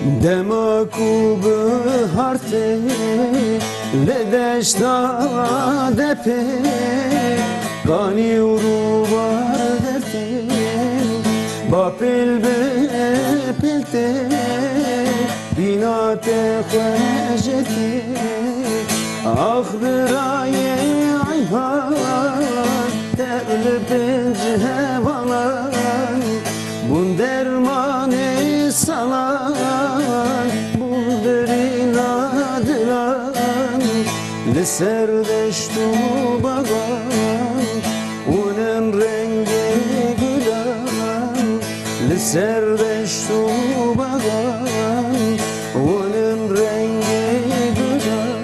Demaku biharte ledeşta depe Gani uru var derte Bapil bepilte Binate khajete Akhbiraye ayhan Terli pencih valan Bun dermani salan Bun derin adılan Leserdeştu bagan Unen rengi gülan Leserdeştu bagan Unen rengi gülan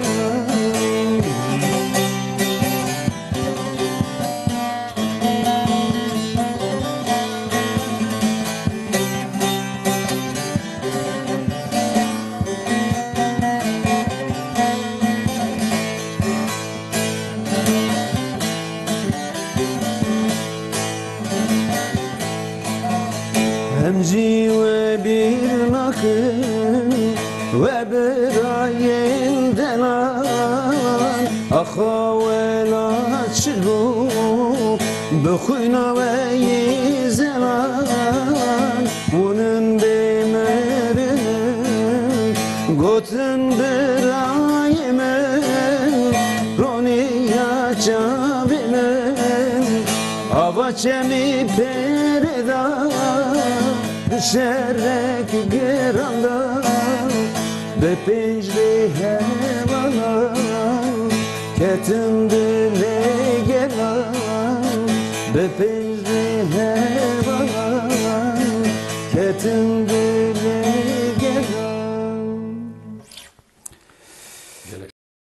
Hemci ve bir nakın ve bir ayin delan Akha ve laçlu Bıkhuyna ve yizelan Bunun bemerin Gotun bir ayimen Roniya çabimen Avaçemi pereda Düşerek geranda Be pencre hevana Ketim dile gelan Be pencre hevana Ketim dile